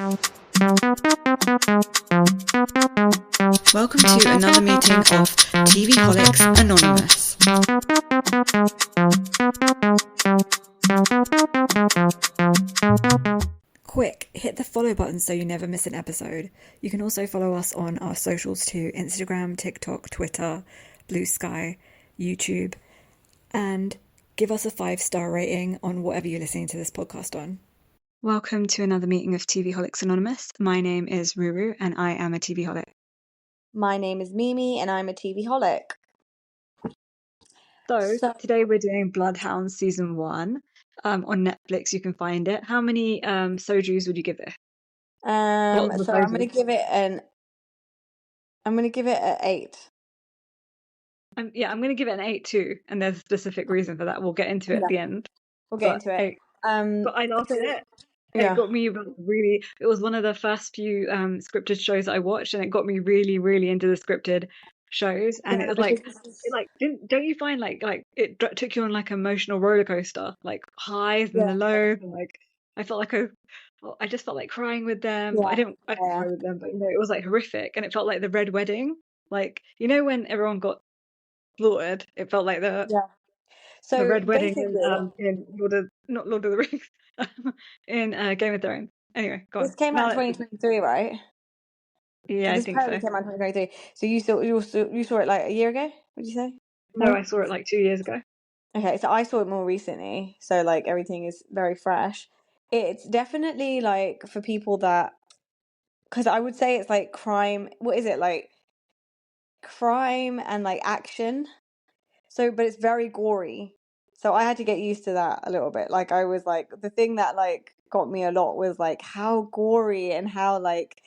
Welcome to another meeting of TV Holics Anonymous. Quick, hit the follow button so you never miss an episode. You can also follow us on our socials too: Instagram, TikTok, Twitter, Blue Sky, YouTube, and give us a 5-star rating on whatever you're listening to this podcast on. Welcome to another meeting of TV Holics Anonymous. My name is Ruru and I am a TV holic. My name is Mimi and I'm a TV holic. So today we're doing Bloodhounds season 1 on Netflix. You can find it. How many sojus would you give it? So I'm gonna give it an 8. I'm gonna give it an 8 too, and there's a specific reason for that. We'll get into it at the end. We'll get into it. But I loved it. Yeah. It got me really. It was one of the first few scripted shows that I watched, and it got me really, really into the scripted shows. And it was don't you find like it took you on like emotional roller coaster, like highs and the lows, and like I felt like I just felt like crying with them. I didn't cry with them, but it was like horrific, and it felt like the Red Wedding, like when everyone got slaughtered, it felt like the Red Wedding in not Lord of the Rings, in Game of Thrones. Anyway, go on. This came out in 2023, right? Yeah, I think so. This came out in 2023. So you saw it like a year ago? What did you say? No, I saw it like 2 years ago. Okay, so I saw it more recently. So like everything is very fresh. It's definitely like for people that, because I would say it's like crime. What is it like? Crime and like action. So, but it's very gory. So I had to get used to that a little bit. Like I was like, the thing that like got me a lot was like how gory and how like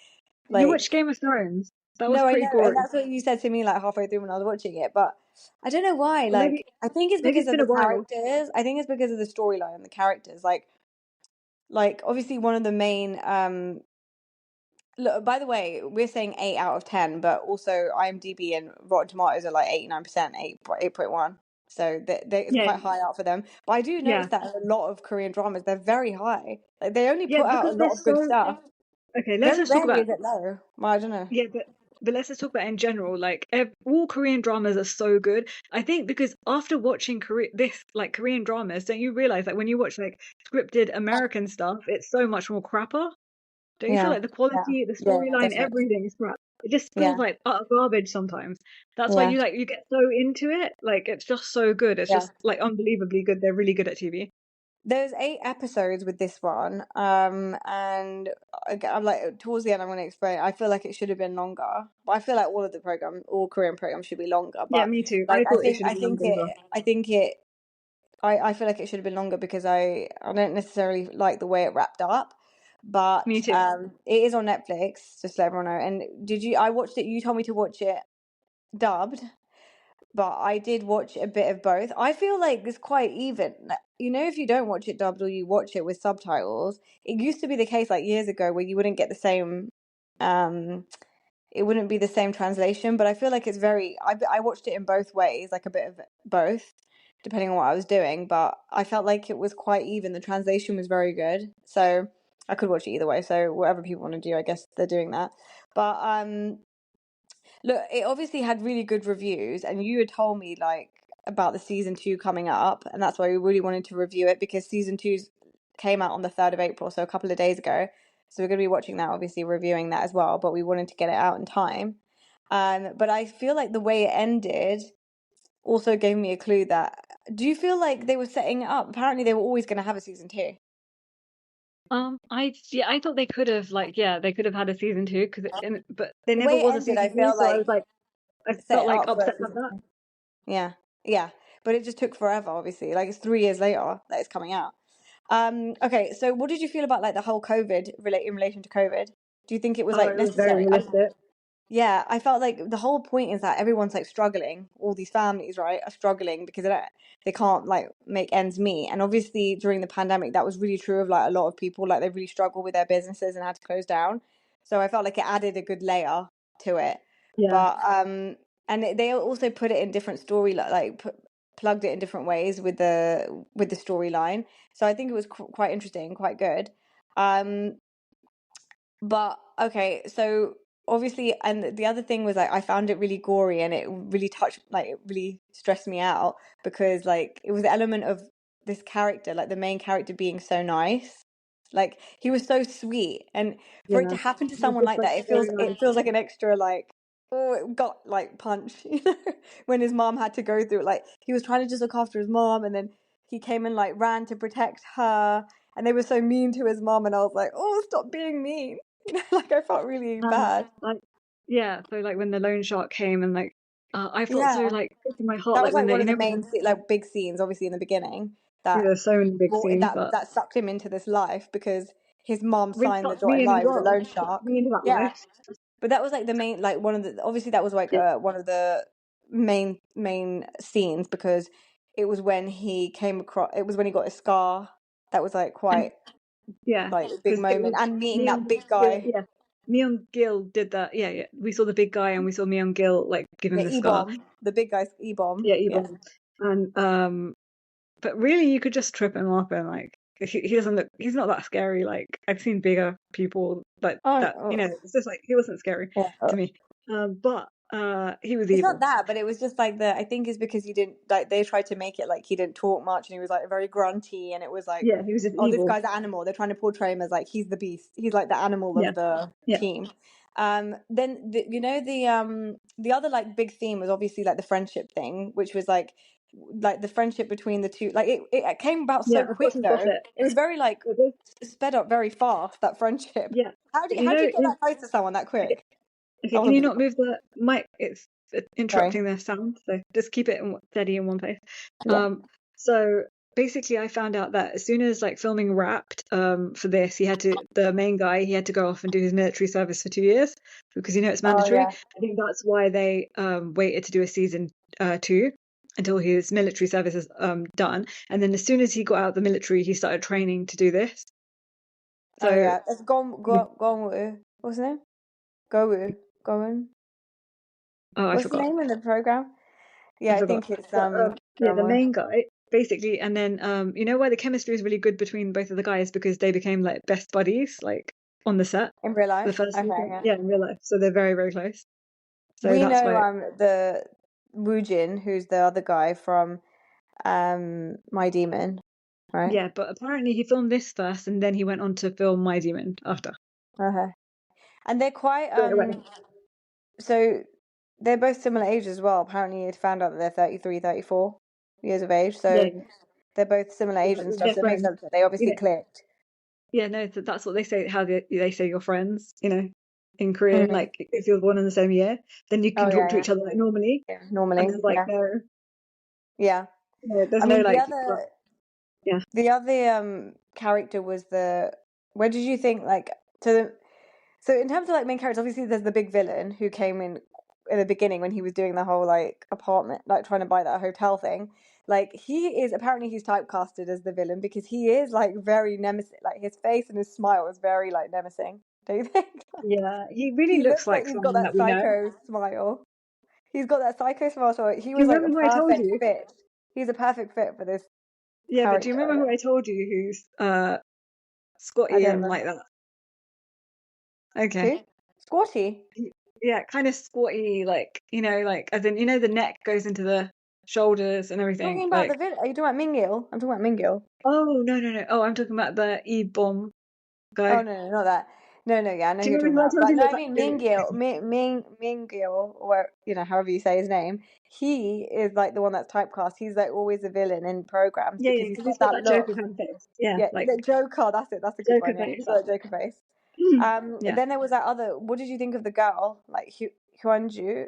you watched Game of Thrones. That was pretty gory. And that's what you said to me like halfway through when I was watching it. But I don't know why. Like maybe, I think it's because of the characters. I think it's because of the storyline and the characters. Like obviously one of the main look, by the way, we're saying 8 out of 10, but also IMDb and Rotten Tomatoes are like 89%, 8.1. So it's quite high out for them. But I do notice that a lot of Korean dramas, they're very high. Like they only put out a lot of good stuff. Okay, let's just talk about it low. Well, I don't know. Yeah, but let's just talk about in general. Like all Korean dramas are so good. I think because after watching Korean dramas, don't you realize like when you watch like scripted American stuff, it's so much more crapper? Don't you feel like the quality, the storyline, everything is crap? It just feels like utter garbage sometimes. That's why you get so into it. Like it's just so good. It's just like unbelievably good. They're really good at TV. There's 8 episodes with this one, and I'm like towards the end I'm going to explain. I feel like it should have been longer, but I feel like all Korean programs should be longer. But yeah, me too. Like, I feel like it should have been longer because I don't necessarily like the way it wrapped up. But me too. It is on Netflix, just to let everyone know. And I watched it, you told me to watch it dubbed, but I did watch a bit of both. I feel like it's quite even. If you don't watch it dubbed or you watch it with subtitles, it used to be the case like years ago where you wouldn't get the same it wouldn't be the same translation, but I feel like it's I watched it in both ways, like a bit of both depending on what I was doing, but I felt like it was quite even. The translation was very good, so I could watch it either way. So whatever people want to do, I guess they're doing that. But look, it obviously had really good reviews, and you had told me like about the season 2 coming up, and that's why we really wanted to review it because season 2 came out on the 3rd of April, so a couple of days ago. So we're going to be watching that, obviously reviewing that as well, but we wanted to get it out in time. But I feel like the way it ended also gave me a clue that, do you feel like they were setting it up? Apparently they were always going to have a season 2. I thought they could have they could have had a season 2 but there never was a season 2. So I felt like upset about that. Yeah, but it just took forever. Obviously, like it's 3 years later that it's coming out. Okay, so what did you feel about like the whole COVID in relation to COVID? Do you think it was like necessary? Very realistic. Yeah, I felt like the whole point is that everyone's like struggling. All these families, right, are struggling because they can't like make ends meet. And obviously during the pandemic, that was really true of like a lot of people. Like they really struggled with their businesses and had to close down. So I felt like it added a good layer to it. Yeah. But and they also put it in different story, plugged it in different ways with the storyline. So I think it was quite interesting, quite good. But okay, so obviously, and the other thing was like I found it really gory and it really touched, like it really stressed me out because like it was the element of this character, like the main character being so nice. Like he was so sweet, and for it to Yeah, happen to he was someone just like like that, so it nice. feels like an extra like oh it got like punch, you know, when his mom had to go through it. Like he was trying to just look after his mom, and then he came and like ran to protect her, and they were so mean to his mom, and I was like, oh, stop being mean. You know, like I felt really bad. Like yeah, so like when the loan shark came and like I felt so Yeah, like sick in my heart that like was when like they one you of the know main like big scenes, obviously in the beginning yeah, that there's so many big brought scenes, but that sucked him into this life because his mom really signed the sucked me dotted in as line with the well. loan Sucked shark. me into that Yeah, life. but that was like the main, like one of the, obviously that was like Yeah, one of the main scenes because it was when he came across, it was when he got a scar. That was like and quite yeah, like a big because it moment, was and meeting that Myung big Gil. guy. Yeah, Myung Gil did that. Yeah, yeah. We saw the big guy and we saw Myung Gil like give him Yeah, the scar. E-bomb, the big guy's E-bomb. Yeah, Yeah. Ebon. And but really you could just trip him up and like he doesn't look he's not that scary. Like I've seen bigger people but Oh, that you know it's just like he wasn't scary yeah. to me. But he was It's not evil. that, but it was just like I think it's because he didn't, like, they tried to make it like he didn't talk much and he was like very grunty, and it was like, Yeah, he was just oh, this evil. guy's an animal. They're trying to portray him as like he's the beast. He's like the animal Yeah, of the yeah, team. Then you know the other like big theme was obviously like the friendship thing, which was like the friendship between the two. Like it came about yeah. so I've got quick some though. gossip. It was very like But there's, sped up very fast, that friendship. yeah, but you How do know you get that close to someone that okay, quick? okay, That can you wasn't not move the mic? It's sorry. interrupting the sound, so just keep it steady in one place. Yeah. So basically, I found out that as soon as like filming wrapped, for this, the main guy, he had to go off and do his military service for 2 years because you know it's Oh mandatory. yeah. I think that's why they waited to do a season two until his military service is done, and then as soon as he got out of the military, he started training to do this. Oh So yeah, it's Gonwoo. What's his name? Gowu. Goen. oh, I What's the forgot. name in the program? Yeah, I I forgot. think it's But yeah, the Gonwoo. main guy basically, and then you know why the chemistry is really good between both of the guys because they became like best buddies like on the set In real the life. first Okay, season. yeah. Yeah, in real life, so they're very very close. So We that's know why. the Woojin, who's the other guy from My Demon, right? Yeah, but apparently he filmed this first, and then he went on to film My Demon after. Okay. And they're quite Straight away. so they're both similar age as well. Apparently you'd found out that they're 33, 34 years of age. Yeah, So they're both similar yeah, age and stuff. they're So it makes friends. sense that they You obviously know, clicked. yeah, no, that's what they say. How they say you're friends. You know, in Korean, Mm. like if you're born in the same year, then you Oh can talk to yeah, each other like normally, yeah. and Normally, there's like yeah. Yeah. there's I no mean like yeah. the other character was the where did you think like so so in terms of like main characters, obviously there's the big villain who came in the beginning when he was doing the whole like apartment, like trying to buy that hotel thing. Like he is apparently he's typecasted as the villain because he is like very nemesis, like his face and his smile is very like menacing. Do you think? Yeah, he really He looks looks like like he's got someone that that we know. psycho smile. He's got that psycho smile, so he Do was you like a remember who I told perfect you? fit. He's a perfect fit for this Yeah, but do you remember character. who I told you who's I Scotty don't and remember. like that? Okay. Who? Squatty. Yeah, kind of squatty, like like as in the neck goes into the shoulders and everything. Talking about the Like, vid. Are you talking about Mingil? I'm talking about Mingil. oh no no no. Oh, I'm talking about the E-bomb Oh guy. no, no, not that. No, no, yeah, I know Do who you you're talking remember who I about. told But you no, looked I like mean him? Mingil, or however you say his name. He is like the one that's typecast. He's like always a villain in programs Yeah, because yeah, he's because got he's got that that Joker look. kind of face. Yeah, Yeah, like the Joker. That's it. That's a good Joker one. Yeah, face. he's got that Joker face. Yeah. Then there was that other. What did you think of the girl, like Hyunju?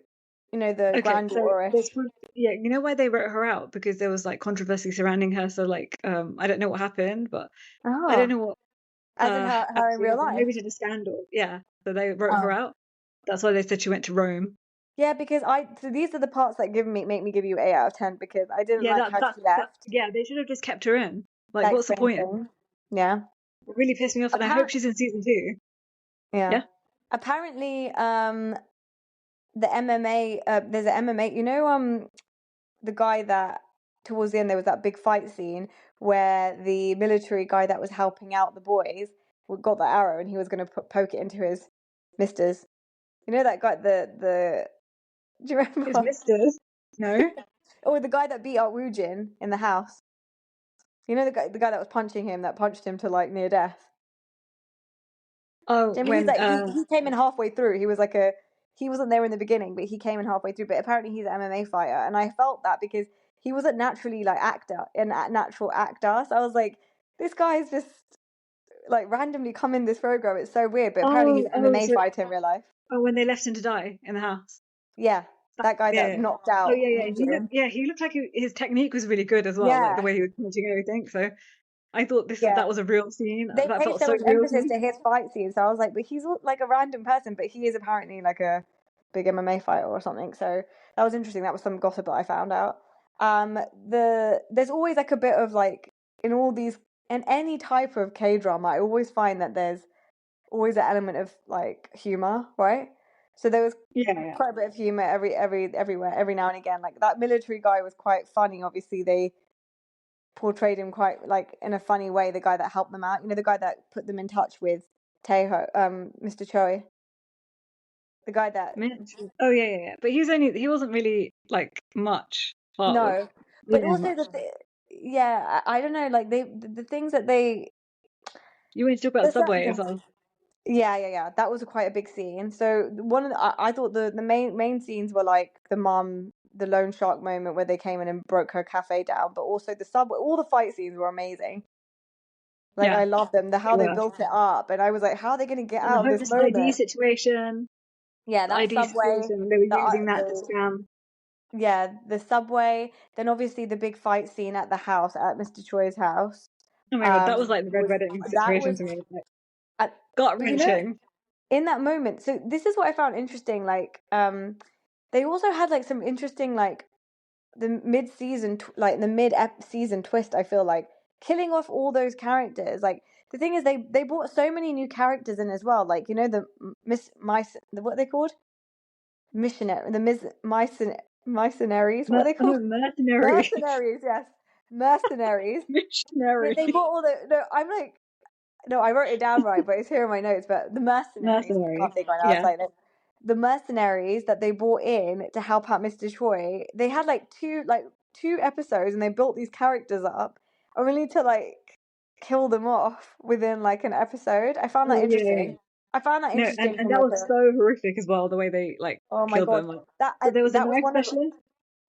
You know, the Okay, so granddaughter-ish. yeah, you know why they wrote her out? Because there was like controversy surrounding her. So like, I don't know what happened, but I don't Oh, know what as in her in actually real happened. life. Maybe she had a scandal. Yeah, so they wrote her Oh. out. That's why they said she went to Rome. Yeah, because so these are the parts that make me give you 8 out of 10 because I didn't Yeah, like how she left. yeah. They should have just kept her in. Like, That what's the explains point? things. Yeah. It really pissed me off, and I hope Apparent. she's in season two. Yeah. Yeah, Apparently, the MMA. There's an MMA. You know, the guy that towards the end there was that big fight scene where the military guy that was helping out the boys. got the arrow and he was going to poke it into his misters. You know that guy, the do you remember? His misters. No. Or the guy that beat up Woo-jin in the house. You know the guy that was punching him, that punched him to like near death. Oh, I mean, he's when like he came in halfway through. He was like he wasn't there in the beginning, but he came in halfway through. But apparently he's an MMA fighter, and I felt that because he wasn't naturally like natural actor. So I was like, this guy's just like randomly come in this program. It's so weird. But apparently he's an MMA so fighter in real life. when they left him to die in the house. Yeah, that guy Yeah, that yeah. knocked Oh out yeah, yeah. Min-jung. He looked like his technique was really good as well, like the Yeah, way he was punching and everything. So I thought yeah. that was a real scene. They That pay felt so so much real to emphasis me. to his fight scenes. So I was like, but he's like a random person, but he is apparently like a big MMA fighter or something. So that was interesting. That was some gossip that I found out. There's always like a bit of like in any type of K drama, I always find that there's always an element of like humor, right? So there was Yeah, yeah. quite a bit of humor everywhere, every now and again. Like that military guy was quite funny. Obviously, they portrayed him quite like in a funny way. The guy that helped them out, you know, the guy that put them in touch with Taeho, Mr. Choi, the guy that Oh yeah, yeah, yeah. But he wasn't really like much part of no, but yeah also much. yeah, I don't know, like the things that they You want to talk about there's certain Subway as things. well. Yeah. That was quite a big scene. So one of I thought the main scenes were like the mum, the loan shark moment where they came in and broke her cafe down, but also the subway. All the fight scenes were amazing. Like Yeah, I love them. How they they were. built it up, and I was like, how are they going to get And the out of this hopeless ID moment? situation, Yeah, the that ID subway, situation, they were using that to the scam. yeah, the subway. Then obviously the big fight scene at the house, at Mr. Choi's house. Oh my god, that was like the Red Was Wedding that situation was to me. Like, at, gut but you know, wrenching. in that moment. So this is what I found interesting. Like, they also had like some interesting like the mid-season, like the mid-season twist. I feel like killing off all those characters. Like the thing is, they brought so many new characters in as well. Like you know the what are they called? Missionary, the mercenaries. What are they called? Mercenary. Mercenaries. Yes, mercenaries. They Missionary. brought all the. No, I'm like. No, I wrote it down right, but it's here in my notes. But the mercenaries, I Mercenary. can't think right now. It's Yeah. like the mercenaries that they brought in to help out Mr. Choi. They had like two episodes, and they built these characters up, only to like kill them off within like an episode. I found Oh that yeah, yeah. interesting. I found that No, interesting and from that like was a. so horrific as well, the way they like Oh my killed god, them. Like, that so there was a that was knife one of specialist.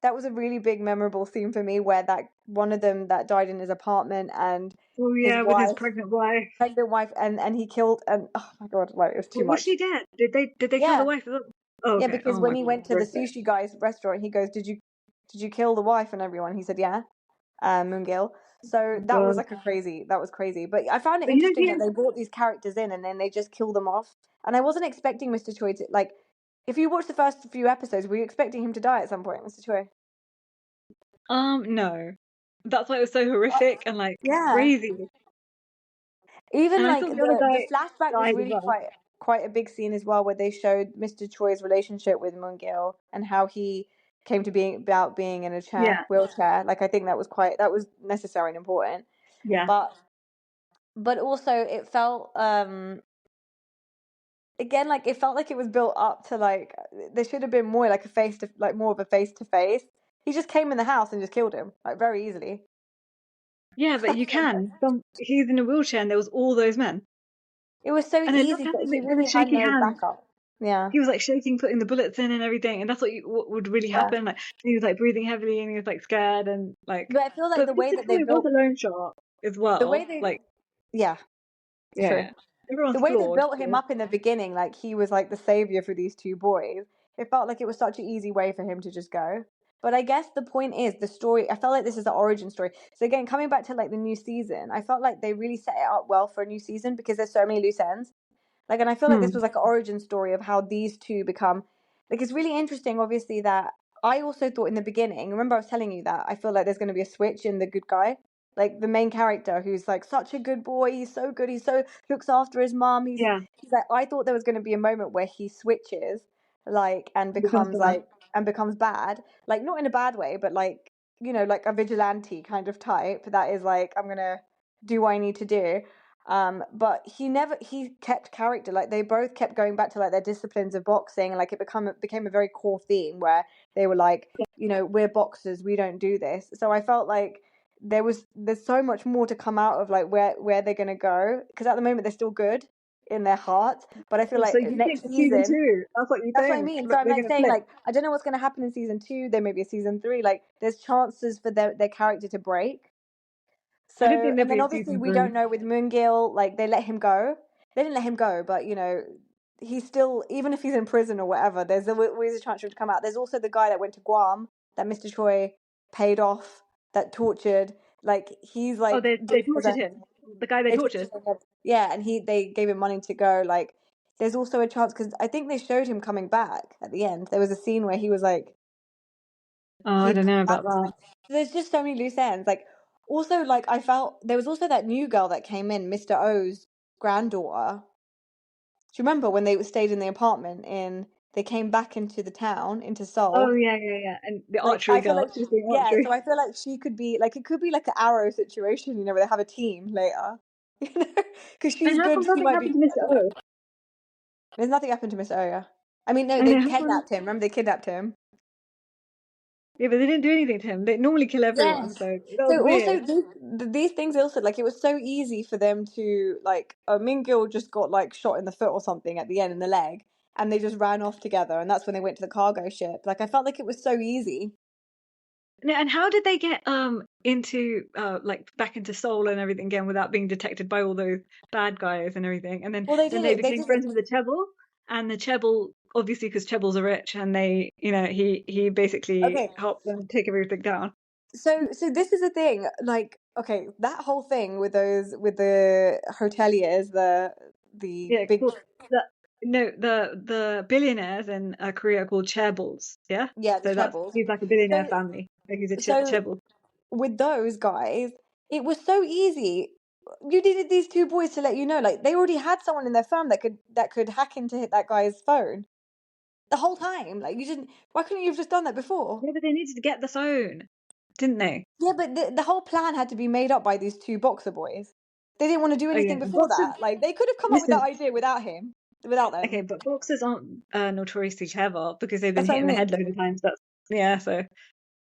that was a really big memorable scene for me, where that one of them that died in his apartment and Oh his yeah, with his wife, pregnant wife. pregnant wife, and he killed, and oh my god, like it was too But was much. she dead? Did they kill the Yeah, wife as well? Oh yeah, okay. because Oh when my he god, went to the horrific. sushi guy's restaurant, he goes, "Did you kill the wife and everyone?" He said, "Yeah." Moongil. So Oh that was god. like that was crazy. But I found it But you know interesting that they brought these characters in and then they just kill them off. And I wasn't expecting Mr. Choi to like. If you watch the first few episodes, were you expecting him to die at some point, Mr. Choi? no. That's why it was so horrific and like Yeah. crazy. Even And I like thought the other the guy flashback was died as really well. quite a big scene as well, where they showed Mr. Choi's relationship with Moongil and how he came to being in a Yeah, wheelchair. Like I think that was necessary and important. yeah. But also it felt again like it felt like it was built up to like there should have been more like more of a face to face. He just came in the house and just killed him like very easily. Yeah, but you can. He's in a wheelchair and there was all those men. It was so And then look easy, how but he they were really had shaking no hands. backup. Yeah. He was like shaking, putting the bullets in and everything, and that's what would really Yeah. happen. Like he was like breathing heavily and he was like scared and like. But I feel like But the way Mr. that they Troy was built a loan shark as the way well. they Like yeah, it's yeah, true. yeah. The Everyone's way they flawed. built him up in the beginning, like he was like the savior for these two boys, it felt like it was such an easy way for him to just go. But I guess the point is the story. I felt like this is the origin story. So again, coming back to like the new season, I felt like they really set it up well for a new season because there's so many loose ends. Like, and I feel like this Hmm. was like an origin story of how these two become. Like, it's really interesting, obviously, that I also thought in the beginning. Remember, I was telling you that I feel like there's going to be a switch in the good guy, like the main character who's like such a good boy. He's so good. He's so looks after his mom. Yeah, He's like I thought there was going to be a moment where he switches, like, and becomes becomes bad. like and becomes bad, like not in a bad way, but like like a vigilante kind of type that is like I'm gonna do what I need to do. But he kept character. Like they both kept going back to like their disciplines of boxing, and like it became a very core theme where they were like, we're boxers, we don't do this. So I felt like there's so much more to come out of like where they're gonna go, because at the moment they're still good in their hearts, but I feel Oh, so like you think next season season, two? That's what you that's what I think? mean. So That I'm they're like gonna saying, flip? like, I don't know what's going to happen in season 2. There may be a season 3. Like, there's chances for their character to break. I don't So, think there'll and be then a obviously season we three. don't know with Moongil, like, they let him go. They didn't let him go, but, he's still, even if he's in prison or whatever, there's always a chance for him to come out. There's also the guy that went to Guam that Mr. Choi paid off, that tortured. Like, he's, Oh, like, they good for tortured them. him. The guy they They tortured. tortured him. Yeah, and they gave him money to go. Like, there's also a chance, because I think they showed him coming back at the end. There was a scene where he was like, Oh, I he'd don't come know back about to that. it. So there's just so many loose ends. Like, also, like, I felt there was also that new girl that came in, Mr. O's granddaughter. Do you remember when they stayed in the apartment they came back into the town, into Oh Seoul? yeah, yeah, yeah. And the Like, archery I feel girl. like She's doing yeah, so archery. I feel like she could be like, it could be like an Arrow situation, where they have a team later. Because And she's how good, come she nothing might be. happened to Mr. O? There's nothing happened to Mr. Oya. I mean, no, I they know, how come? kidnapped him. Remember, they kidnapped him. Yeah, but they didn't do anything to him. They normally kill everyone, Yes. so that was So also weird. these things also, like, it was so easy for them to like, Min-gil just got like shot in the foot or something at the end, in the leg, and they just ran off together, and that's when they went to the cargo ship. Like, I felt like it was so easy. And how did they get into like back into Seoul and everything again without being detected by all those bad guys and everything? And Well, they then did they it. They became did friends it. with the Chaebol, and the Chaebol obviously because Chaebols are rich, and they he basically Okay. helped them take everything down. So this is the thing. Like, okay, that whole thing with the hoteliers, the Yeah, big, cool. The no, the billionaires in Korea are called chaebols. Yeah, yeah, the so trebles. he's like a billionaire So family. Like he's a so chaebol. with those guys, it was so easy. You needed these two boys to let you know, like, they already had someone in their firm that could hack into hit that guy's phone the whole time. Like, you didn't. Why couldn't you have just done that before? Yeah, but they needed to get the phone, didn't they? Yeah, but the whole plan had to be made up by these two boxer boys. They didn't want to do Oh yeah, anything before boxers. that. Like, they could have come up with that Listen, idea without him, without them. okay, but boxers aren't notoriously clever because they've been That's what hit I in the mean. head loads of times. That's yeah. So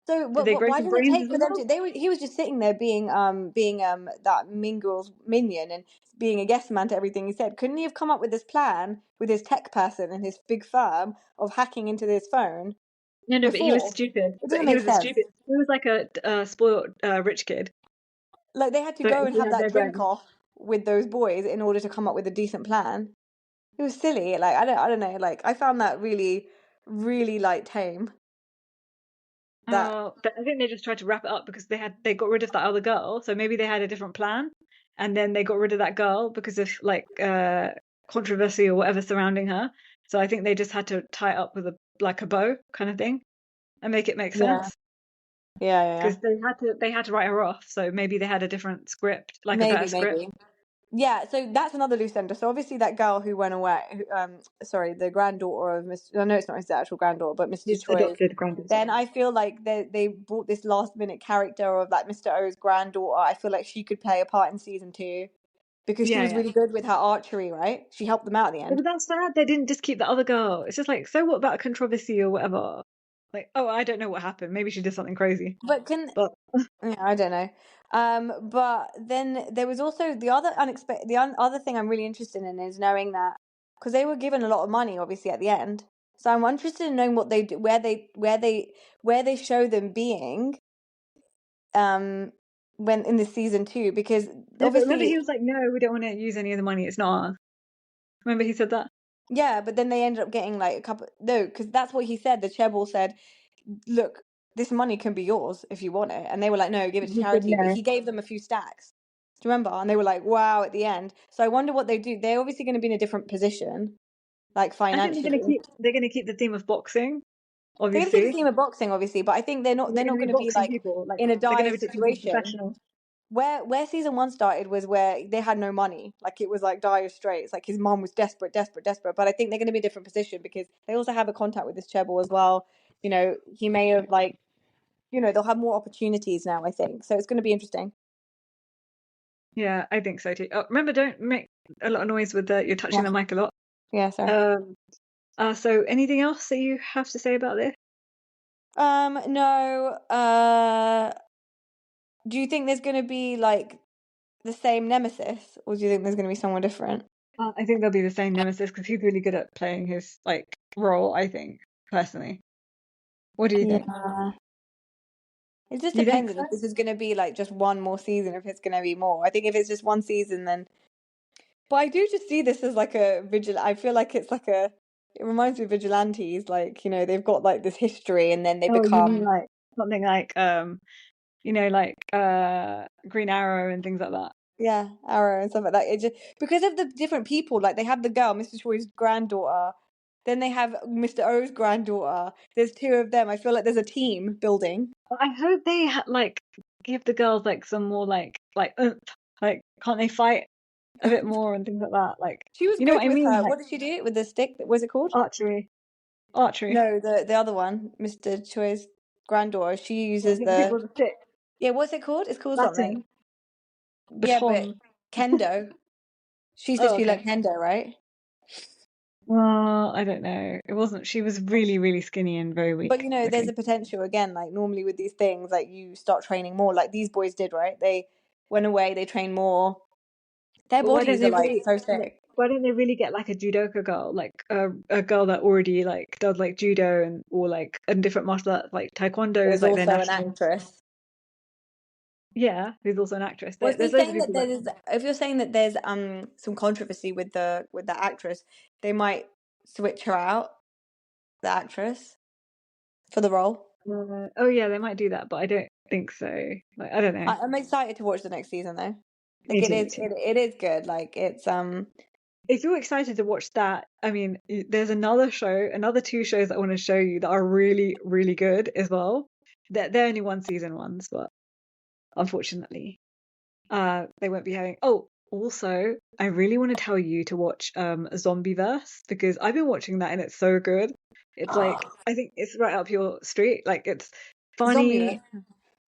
So, did they grow why some didn't it brains take as for them well? to? He was just sitting there being that Mingle's minion, and being a yes man to everything he said. Couldn't he have come up with this plan with his tech person and his big firm of hacking into this phone No, no, but he was before? stupid. It But doesn't he make was a sense. stupid. He was like a spoiled rich kid. Like, they had to So go and he have had that no drink brain. off with those boys in order to come up with a decent plan. It was silly. Like, I don't know. Like, I found that really, really, like, tame. That But I think they just tried to wrap it up because they got rid of that other girl. So maybe they had a different plan, and then they got rid of that girl because of like controversy or whatever surrounding her. So I think they just had to tie it up with a bow kind of thing and make it make yeah, sense yeah, yeah, yeah. because they had to write her off. So maybe they had a different script, like a better Maybe, script. maybe. Yeah, so that's another loose end. So obviously that girl who went away, sorry, the granddaughter of Mr. I know it's not his actual granddaughter, but Mr. His Choi's. adopted granddaughter. Then I feel like they brought this last minute character of like Mr. O's granddaughter. I feel like she could play a part in season 2 because she Yeah, was yeah. really good with her archery, right? She helped them out at the Yeah, end. but that's sad. They didn't just keep the other girl. It's just like, so what about controversy or whatever? Like, oh, I don't know what happened. Maybe she did something crazy. But can But Yeah, I don't know. But then there was also the other unexpected, other thing I'm really interested in is knowing that, because they were given a lot of money, obviously, at the end. So I'm interested in knowing what they do, where they show them being, um, when in the season 2, because no, but remember obviously, he was like, no, we don't want to use any of the money. It's not ours. Remember he said that? yeah, but then they ended up getting like a couple, no, because that's what he said. The Chaebol said, look, this money can be yours if you want it. And they were like, no, give it to He said charity. But no. he gave them a few stacks. Do you remember? And they were like, wow, at the end. So I wonder what they do. They're obviously going to be in a different position, like I think financially. they're gonna keep the theme of boxing, They're going to keep the obviously. theme of boxing, obviously, but I think they're not But they're they're gonna not be going to be boxing like people. Like in a they're dire gonna turn into situation. professional. Where season 1 started was where they had no money. Like, it was like dire straits. Like, his mom was desperate, desperate, desperate. But I think they're going to be in a different position because they also have a contact with this Chebble as well. He may have they'll have more opportunities now, I think. So it's going to be interesting. Yeah, I think so too. Oh, remember, don't make a lot of noise with you're touching Yeah. the mic a lot. Yeah, sorry. So anything else that you have to say about this? No. Do you think there's gonna be like the same nemesis, or do you think there's gonna be someone different? I think they'll be the same nemesis because he's really good at playing his like role, I think, personally. What do you think? Yeah. It just You think depends so? if this is gonna be like just one more season, if it's gonna be more. I think if it's just one season, then. But I do just see this as like a vigil. I feel like it's like a. It reminds me of vigilantes, like they've got like this history, and then they Oh, you mean become. like something like like Green Arrow and things like that. Yeah, Arrow and stuff like that. It just because of the different people, like they have the girl, Mr. Choi's granddaughter, then they have Mr. O's granddaughter. There's two of them. I feel like there's a team building. But I hope they like give the girls like some more like oomph. Like can't they fight a bit more and things like that? Like She was you know good what I with mean? her. Like What did she do with the stick? What was it called? archery, archery. No, the other one, Mr. Choi's granddaughter. She Well, uses hit the people with a stick, yeah. What's it called? It's called something. baton, Yeah, but baton. kendo. She said Oh, she okay. liked kendo, right? Well, I don't know. It wasn't. She was really, really skinny and very But weak there's a looking. potential again. Like normally with these things, like you start training more. Like these boys did, right? They went away. They trained more. Their But why don't bodies are they like really so like? sick. Why don't they really get like a judoka girl, like a girl that already like does like judo and or like a different martial arts, like taekwondo is There's like their also an national. actress. Yeah, who's also an actress. Was There's he loads of saying that people that. there's if you're saying that there's some controversy with the actress, they might switch her out, the actress, for the role. Oh yeah, they might do that, but I don't think so. Like I don't know. I'm excited to watch the next season though. Me Like too, me too. it is good. Like it's If you're excited to watch that, I mean, there's another show, another two shows that I want to show you that are really, really good as well. They're only one season ones, but unfortunately, they won't be having. Oh, also, I really want to tell you to watch Zombieverse because I've been watching that and it's so good. It's like I think it's right up your street. Like it's zombie. funny,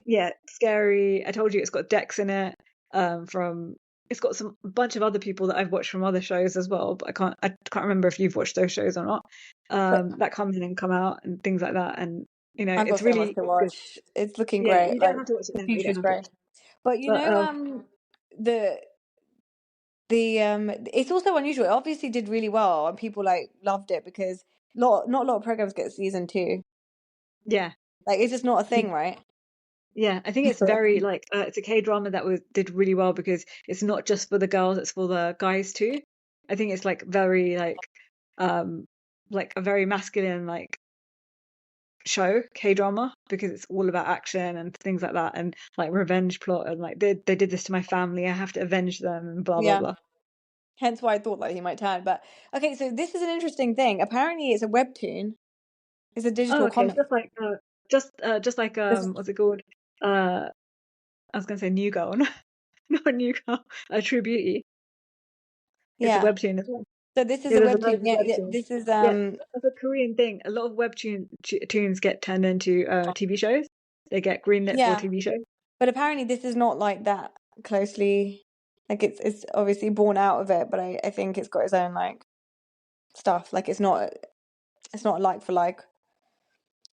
yeah, scary. I told you it's got Dex in it. From it's got some bunch of other people that I've watched from other shows as well, but I can't remember if you've watched those shows or not. But That comes in and come out and things like that, and I've got it's so much really to good. watch. It's looking Yeah, great. you don't Like have to watch it the now. You future don't is have to watch great. it. But But the it's also unusual. It obviously did really well and people like loved it because not a lot of programs get season two. yeah, Like it's just not a you, thing, right? yeah, I think it's very like it's a K drama that was did really well because it's not just for the girls, it's for the guys too. I think it's like very um like a very masculine like show K-drama because it's all about action and things like that and like revenge plot and like they did this to my family, I have to avenge them and blah blah Yeah. blah. Hence why I thought like he might turn. But okay, so this is an interesting thing. Apparently it's a webtoon. It's a Oh, digital okay, it's comic. just like This- what's it called? I was gonna say New Girl, not New Girl, True Beauty. It's a yeah. webtoon as well. So this is Yeah, a there's a webtoon. load of Yeah, yeah. webtoons. This is Yeah, that's a Korean thing. A lot of tunes get turned into TV shows. They get greenlit for yeah. TV shows. But apparently this is not like that closely like it's obviously born out of it, but I think it's got its own like stuff. Like it's not like for like.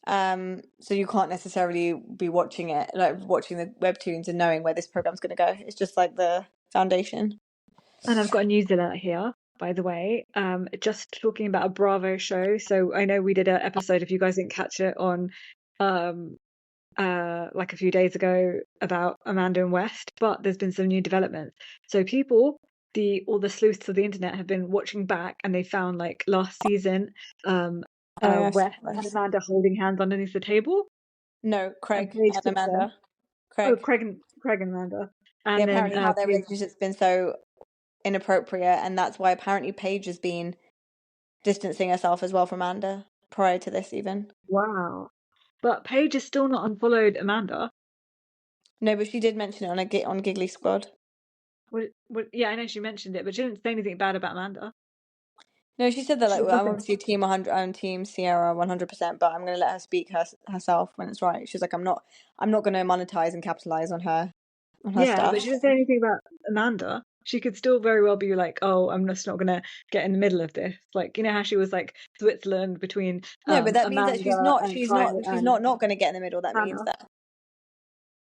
So you can't necessarily be watching it, like watching the webtoons and knowing where this program's going to go. It's just like the foundation. And I've got a news alert here, by the way. Just talking about a Bravo show. So I know we did an episode, if you guys didn't catch it, on um like a few days ago about Amanda and West, but there's been some new developments. So people, all the sleuths of the internet have been watching back and they found like last season Oh yes, West and Amanda holding hands underneath the table no, and Craig Paige and took them. Amanda. Oh, Craig. Craig and Amanda. Yeah, And then apparently how their Paige. relationship's been so inappropriate, and that's why apparently Paige has been distancing herself as well from Amanda prior to this even. Wow. But Paige is still not unfollowed Amanda. No, but she did mention it on on Giggly Squad. Yeah, I know she mentioned it, but she didn't say anything bad about Amanda. No, she said that She like said well, I'm nothing. obviously team 100, I'm team Sierra 100%, but I'm going to let her speak herself when it's right. She's like I'm not going to monetize and capitalize on her on her Yeah, stuff. but she didn't say anything about Amanda. She could still very well be like, oh, I'm just not gonna get in the middle of this. Like, you know how she was like Switzerland between No, but that means that Amanda and Kai she's and not going to get in the middle. That means Hannah. that,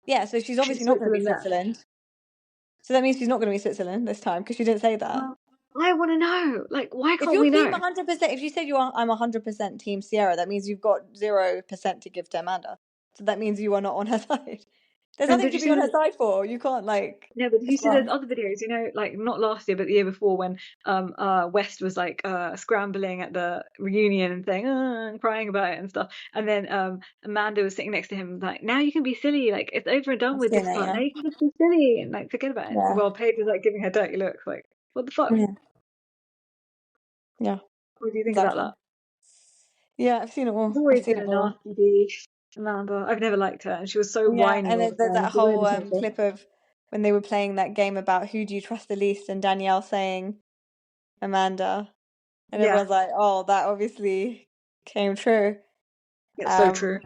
yeah, so she's She's obviously not going to be Switzerland there. Switzerland. So that means she's not going to be Switzerland this time because she didn't say that. Well, I want to know. Like, why If can't your we team know? 100%, if you said I'm 100% Team Sierra, that means you've got 0% to give to Amanda. So that means you are not on her side. There's And nothing did to you be see on her the side for. You can't like. no, but did you It's see those wrong. other videos? You know, like not last year, but the year before, when West was like scrambling at the reunion and saying and crying about it and stuff, and then Amanda was sitting next to him like, now you can be silly, like it's over and done I've with seen this it. part. Yeah. Now you can just be silly and like forget about it. Yeah. Well, Paige was like giving her dirty looks, like what the fuck? Yeah. Yeah. What do you think about Exactly. that? Yeah, I've seen it She's all. I've always seen been it a all. nasty bee, Amanda. I've never liked her, and she was so Yeah, whiny and all then the there's time. that She was whole only just clip of when they were playing that game about who do you trust the least, and Danielle saying Amanda, and yeah, everyone's like, "Oh, that obviously came true." it's so Um, true.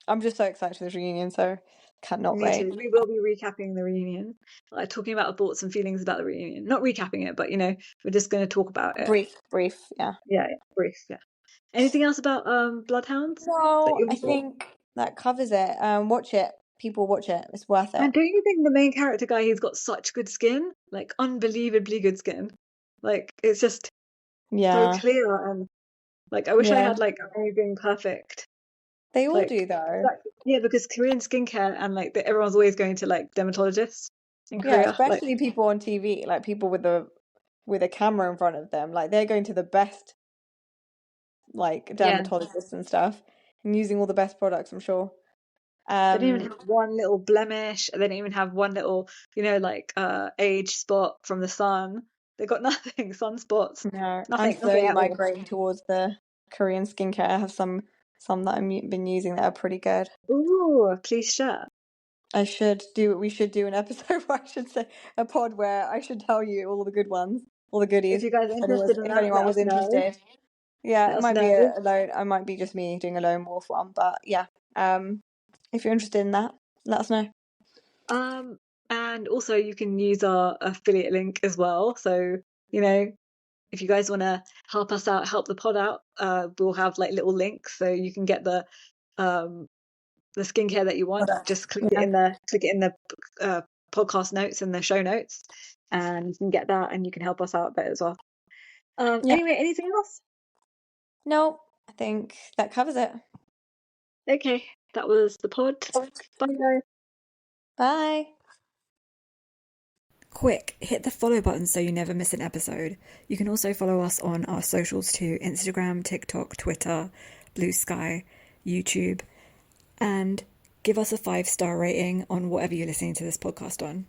I'm just so excited for this reunion, so cannot Me wait. too. We will be recapping the reunion, like talking about our thoughts and feelings about the reunion. Not recapping it, but you know, we're just going to talk about it. Brief, yeah. Yeah, yeah, brief. Yeah. Anything else about Bloodhounds that No, you I want to say? think that covers it. Watch it. People watch it. It's worth it. And don't you think the main character guy, he's got such good skin, like unbelievably good skin, like it's just so Yeah, clear and like I wish I yeah. had like everything perfect. They all Like do though. yeah, because Korean skincare and like everyone's always going to like dermatologists in Yeah, Korea. Like especially people on TV, like people with a camera in front of them, like they're going to the best like yeah, dermatologists and stuff and using all the best products, I'm sure. they don't even Um, have one little blemish. They don't even have one little, you know, like age spot from the sun. They got nothing, sunspots, no, I'm nothing slowly at all. migrating towards the Korean skincare. I have some that I've been using that are pretty good. Ooh, please share. We should do an episode where I should say a pod where I should tell you all the good ones, all the If goodies, you guys are interested in if that, anyone let was us know. interested. Yeah, Let it us might be know. a alone. I might be just me doing a lone wolf one, but yeah. If you're interested in that, let us know. Um, and also you can use our affiliate link as well. So, you know, if you guys want to help us out, help the pod out, we'll have like little links so you can get um the skincare that you want. Just Yeah, click it in the podcast notes and the show notes, and you can get that, and you can help us out there as well. yeah. Anyway, anything else? No, I think that covers it. Okay, that was the pod. Bye guys. Bye. Quick, hit the follow button so you never miss an episode. You can also follow us on our socials too: Instagram, TikTok, Twitter, Blue Sky, YouTube, and give us a 5-star rating on whatever you're listening to this podcast on.